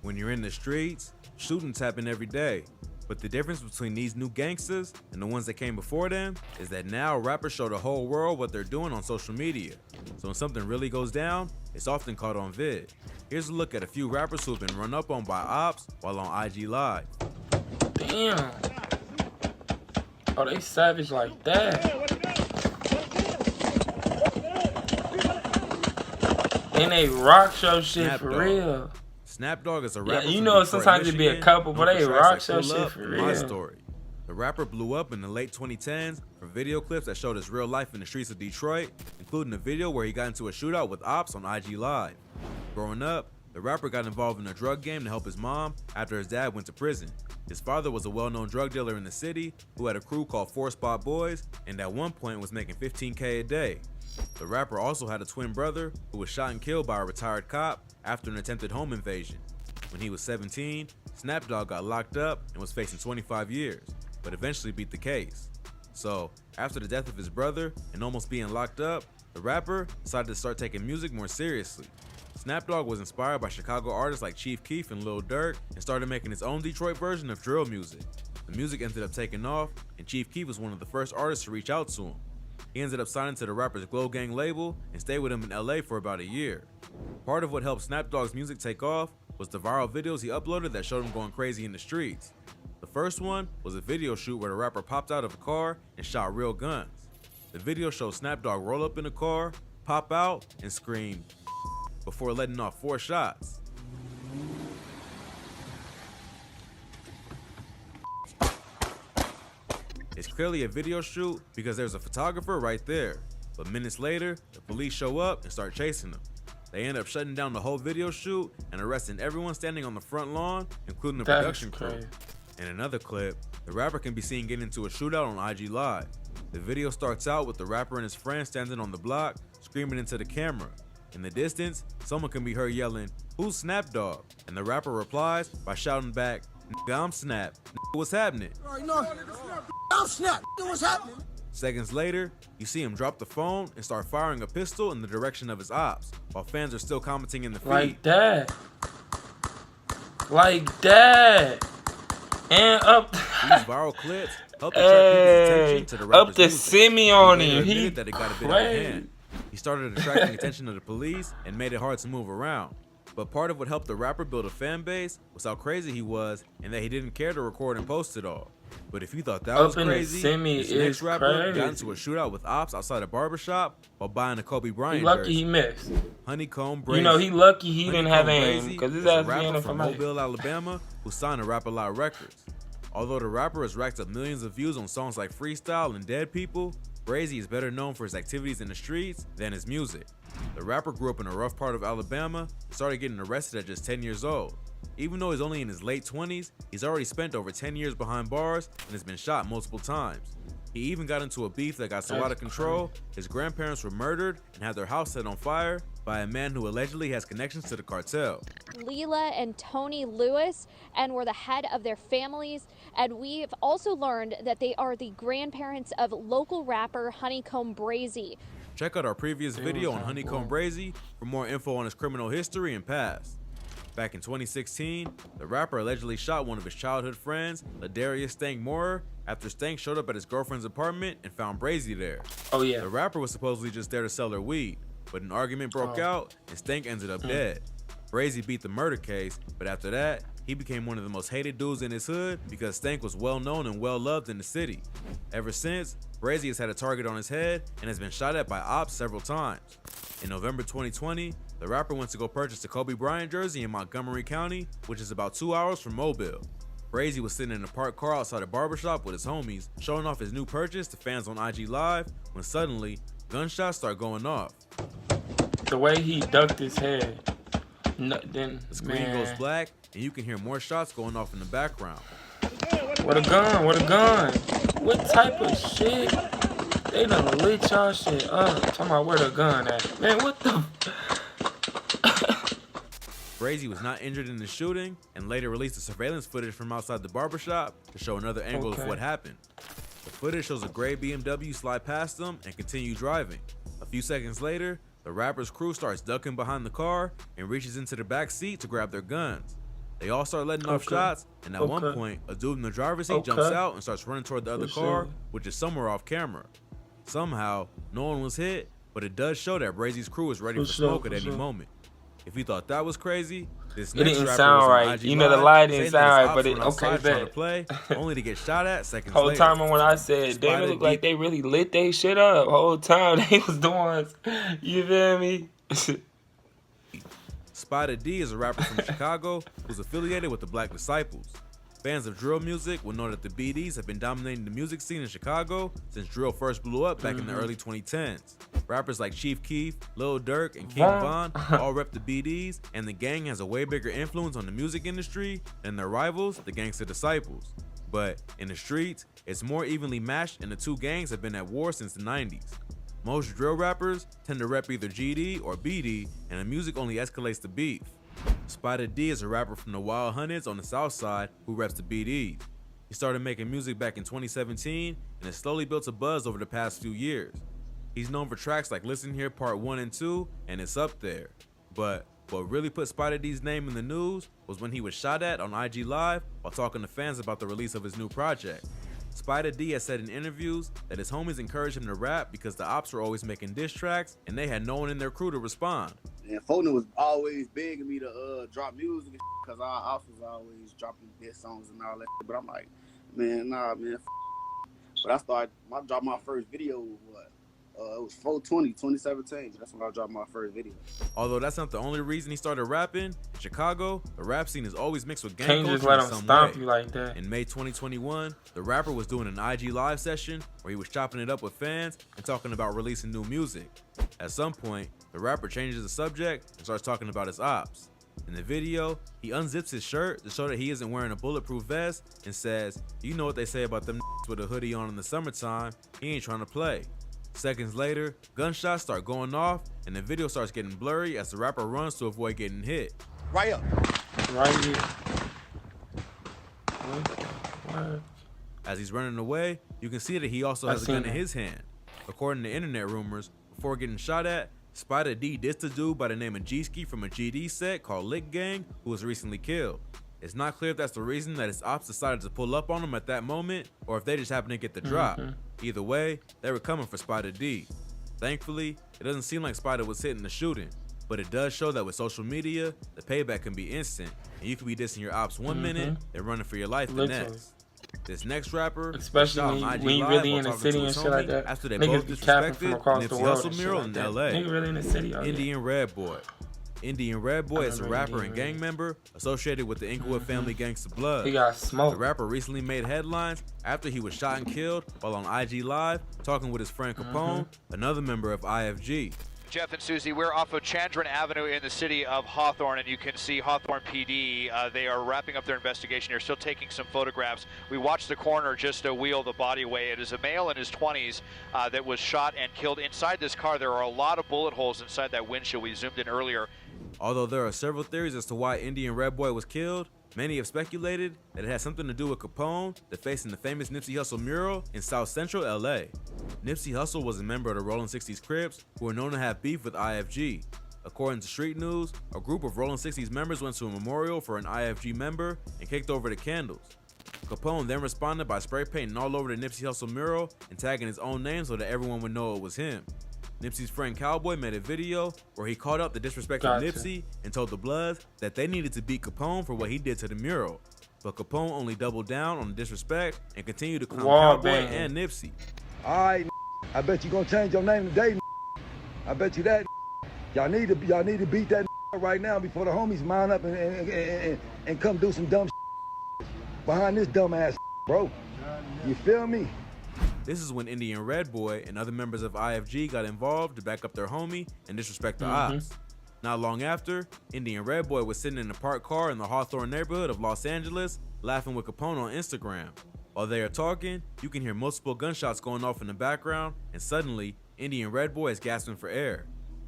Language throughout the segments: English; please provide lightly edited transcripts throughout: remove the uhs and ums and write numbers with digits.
When you're in the streets, shootings happen every day. But the difference between these new gangsters and the ones that came before them is that now rappers show the whole world what they're doing on social media. So when something really goes down, it's often caught on vid. Here's a look at a few rappers who've been run up on by ops while on IG Live. Damn. Oh, they savage like that. And they rock show shit Snap for Dogg. real. Snap Dogg is a rapper. Yeah, you from know, Detroit, sometimes it be a Michigan, couple, but known they for tracks rock like show Pull shit Up for and My real. Story. The rapper blew up in the late 2010s from video clips that showed his real life in the streets of Detroit, including a video where he got into a shootout with ops on IG Live. Growing up, the rapper got involved in a drug game to help his mom after his dad went to prison. His father was a well-known drug dealer in the city who had a crew called 4 Spot Boys and at one point was making $15K a day. The rapper also had a twin brother who was shot and killed by a retired cop after an attempted home invasion. When he was 17, Snap Dogg got locked up and was facing 25 years, but eventually beat the case. So, after the death of his brother and almost being locked up, the rapper decided to start taking music more seriously. Snap Dogg was inspired by Chicago artists like Chief Keef and Lil Durk and started making his own Detroit version of drill music. The music ended up taking off, and Chief Keef was one of the first artists to reach out to him. He ended up signing to the rapper's Glow Gang label and stayed with him in LA for about a year. Part of what helped Snap Dogg's music take off was the viral videos he uploaded that showed him going crazy in the streets. The first one was a video shoot where the rapper popped out of a car and shot real guns. The video showed Snap Dogg roll up in the car, pop out, and scream before letting off 4 shots. It's clearly a video shoot because there's a photographer right there. But minutes later, the police show up and start chasing him. They end up shutting down the whole video shoot and arresting everyone standing on the front lawn, including the That is production crew. crazy. In another clip, the rapper can be seen getting into a shootout on IG Live. The video starts out with the rapper and his friend standing on the block, screaming into the camera. In the distance, someone can be heard yelling, "Who's Snap Dogg?" And the rapper replies by shouting back, "Nigga, I'm Snap. Nigga, what's happening?" I'm Snap. What's happening? Seconds later, you see him drop the phone and start firing a pistol in the direction of his ops, while fans are still commenting in the feed. Like that. Like that. And up. These viral clips help attract people's attention to the Up rapper's the music. semi on He later him. He admitted that it got a bit out of crazy. hand. He started attracting attention to the police and made it hard to move around. But part of what helped the rapper build a fan base was how crazy he was and that he didn't care to record and post it all. But if you thought that Up was in the crazy, semi this is next rapper got crazy. into a shootout with ops outside a barbershop while buying a Kobe He Bryant lucky jersey. he missed. Honeycomb Brazy. You know, he lucky he didn't have Honeycomb aim Brazy because his is a ass be rapper in it from for Mobile, Alabama, who signed to Rap A Lot Records. Although the rapper has racked up millions of views on songs like Freestyle and Dead People, Brazy is better known for his activities in the streets than his music. The rapper grew up in a rough part of Alabama and started getting arrested at just 10 years old. Even though he's only in his late 20s, he's already spent over 10 years behind bars and has been shot multiple times. He even got into a beef that got so out of control, his grandparents were murdered and had their house set on fire by a man who allegedly has connections to the cartel. Leela and Tony Lewis, and were the head of their families. And we've also learned that they are the grandparents of local rapper Honeycomb Brazy. Check out our previous video on Honeycomb Brazy for more info on his criminal history and past. Back in 2016, the rapper allegedly shot one of his childhood friends, Ladarius Stank Moorer, after Stank showed up at his girlfriend's apartment and found Brazy there. Oh, yeah. The rapper was supposedly just there to sell her weed, but an argument broke out and Stank ended up dead. Brazy beat the murder case, but after that, he became one of the most hated dudes in his hood because Stank was well known and well loved in the city. Ever since, Brazy has had a target on his head and has been shot at by ops several times. In November 2020, the rapper went to go purchase a Kobe Bryant jersey in Montgomery County, which is about 2 hours from Mobile. Brazy was sitting in a parked car outside a barbershop with his homies, showing off his new purchase to fans on IG Live, when suddenly, gunshots start going off. The way he ducked his head. No, then, The screen man. goes black, and you can hear more shots going off in the background. What a gun, what a gun. What type of shit? They done lit y'all shit up. Talking about where the gun at. Man, what the? Brazy was not injured in the shooting and later released the surveillance footage from outside the barbershop to show another angle of Okay. what happened. The footage shows a gray BMW slide past them and continue driving. A few seconds later, the rapper's crew starts ducking behind the car and reaches into the back seat to grab their guns. They all start letting off Okay. shots, and at one Okay. point, a dude in the driver's seat jumps Okay. out and starts running toward the other For car, sure. which is somewhere off camera. Somehow, no one was hit, but it does show that Brazy's crew is ready For for sure, smoke at for any sure. moment. If you thought that was crazy, this It next didn't rapper sound was on right. IG You know, the Live lie didn't saying that his sound right, ops but it- went outside okay, trying to bet. play, only to get shot at seconds Whole later. time when I said, damn, Spider it looked like D- they really lit they shit up. Whole time they was the ones. You feel me? Spider D is a rapper from Chicago who's affiliated with the Black Disciples. Fans of drill music will know that the BDs have been dominating the music scene in Chicago since drill first blew up back in the early 2010s. Rappers like Chief Keef, Lil Durk, and King Von all rep the BDs, and the gang has a way bigger influence on the music industry than their rivals, the Gangsta Disciples. But in the streets, it's more evenly matched, and the two gangs have been at war since the 90s. Most drill rappers tend to rep either GD or BD, and the music only escalates the beef. Spider D is a rapper from the Wild Hundreds on the south side who reps the BDs. He started making music back in 2017 and has slowly built a buzz over the past few years. He's known for tracks like Listen Here Part 1 and 2, and it's up there. But what really put Spider D's name in the news was when he was shot at on IG Live while talking to fans about the release of his new project. Spider D has said in interviews that his homies encouraged him to rap because the ops were always making diss tracks and they had no one in their crew to respond. And Foden was always begging me to drop music because our ops was always dropping diss songs and all that. But I'm like, man, nah, man. But I dropped my first video, it was 4/20, 2017. That's when I dropped my first video. Although that's not the only reason he started rapping, in Chicago, the rap scene is always mixed with gang Can't culture just let in them some stomp way. you like that. In May 2021, the rapper was doing an IG Live session where he was chopping it up with fans and talking about releasing new music. At some point, the rapper changes the subject and starts talking about his ops. In the video, he unzips his shirt to show that he isn't wearing a bulletproof vest and says, "You know what they say about them with a hoodie on in the summertime, he ain't trying to play." Seconds later, gunshots start going off and the video starts getting blurry as the rapper runs to avoid getting hit. Right up. Right here. What? As he's running away, you can see that he also I has a gun seen in that. his hand. According to internet rumors, before getting shot at, Spider D dissed a dude by the name of G-Ski from a GD set called Lick Gang, who was recently killed. It's not clear if that's the reason that his ops decided to pull up on him at that moment, or if they just happened to get the drop. Either way, they were coming for Spider D. Thankfully, it doesn't seem like Spider was hitting the shooting, but it does show that with social media, the payback can be instant, and you can be dissing your ops one minute and running for your life the Literally. next. This next rapper, Especially shot when on you, IG when you Live really while in the talking city to and his shit like homie that. after they Niggas both be capping from disrespected across Nipsey the world Hussle and shit mural like in that. LA. Nigga really in the city. Oh, yeah. Indian Red Boy. Indian Red Boy is a remember rapper Indian and Red gang Boy. member associated with the Inglewood family Gangsta Blood. He got The smoked. rapper recently made headlines after he was shot and killed while on IG Live talking with his friend Capone, another member of IFG. Jeff and Susie, we're off of Chandran Avenue in the city of Hawthorne, and you can see Hawthorne PD. They are wrapping up their investigation. They're still taking some photographs. We watched the coroner just wheel the body away. It is a male in his 20s that was shot and killed. Inside this car, there are a lot of bullet holes inside that windshield. We zoomed in earlier. Although there are several theories as to why Indian Red Boy was killed, many have speculated that it had something to do with Capone defacing the famous Nipsey Hussle mural in South Central LA. Nipsey Hussle was a member of the Rolling 60s Crips who were known to have beef with IFG. According to Street News, a group of Rolling 60s members went to a memorial for an IFG member and kicked over the candles. Capone then responded by spray painting all over the Nipsey Hussle mural and tagging his own name so that everyone would know it was him. Nipsey's friend Cowboy made a video where he called out the disrespect of Gotcha. Nipsey and told the Bloods that they needed to beat Capone for what he did to the mural. But Capone only doubled down on the disrespect and continued to clown Wall Cowboy bang. and Nipsey. All right, I bet you gonna change your name today. I bet you that. Y'all need to beat that right now before the homies mount up and come do some dumb behind this dumb ass, bro. You feel me? This is when Indian Red Boy and other members of IFG got involved to back up their homie and disrespect the ops. Not long after, Indian Red Boy was sitting in a parked car in the Hawthorne neighborhood of Los Angeles, laughing with Capone on Instagram. While they are talking, you can hear multiple gunshots going off in the background, and suddenly, Indian Red Boy is gasping for air.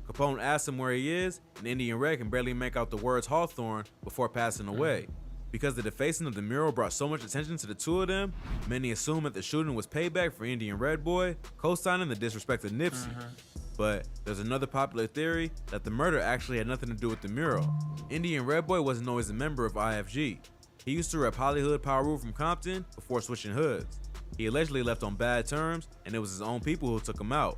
Capone asks him where he is, and Indian Red can barely make out the words Hawthorne before passing away. Because the defacing of the mural brought so much attention to the two of them, many assume that the shooting was payback for Indian Red Boy, co-signing the disrespect of Nipsey. But there's another popular theory that the murder actually had nothing to do with the mural. Indian Red Boy wasn't always a member of IFG. He used to rep Hollywood Power Rule from Compton before switching hoods. He allegedly left on bad terms, and it was his own people who took him out.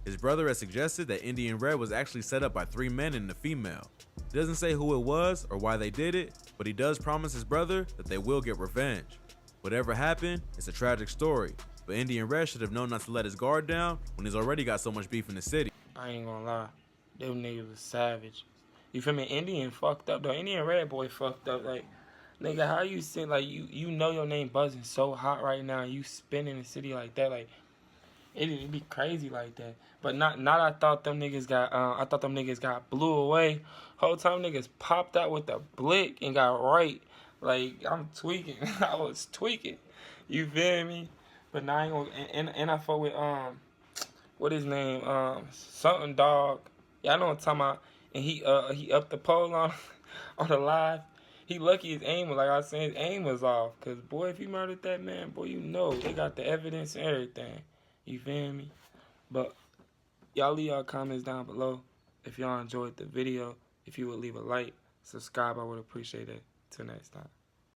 His brother has suggested that Indian Red was actually set up by 3 men and a female. He doesn't say who it was or why they did it, but he does promise his brother that they will get revenge. Whatever happened, it's a tragic story, but Indian Red should have known not to let his guard down when he's already got so much beef in the city. I ain't gonna lie, them niggas was savage. You feel me? Indian fucked up though. Indian Red Boy fucked up. Like, nigga, how you sing like you know your name buzzing so hot right now, you spinning the city like that, like it'd be crazy like that. But not I thought them niggas got blew away. Whole time niggas popped out with the blick and got right. Like, I'm tweaking. I was tweaking. You feel me? But now I ain't gonna, and I fuck with what his name? Something dog. Yeah, I know what I'm talking about. And he upped the pole on the live. He lucky his aim was, like I was saying, his aim was off. Cause boy, if he murdered that man, boy, you know they got the evidence and everything. You feel me? But y'all leave y'all comments down below if y'all enjoyed the video. If you would leave a like, subscribe, I would appreciate it. Till next time.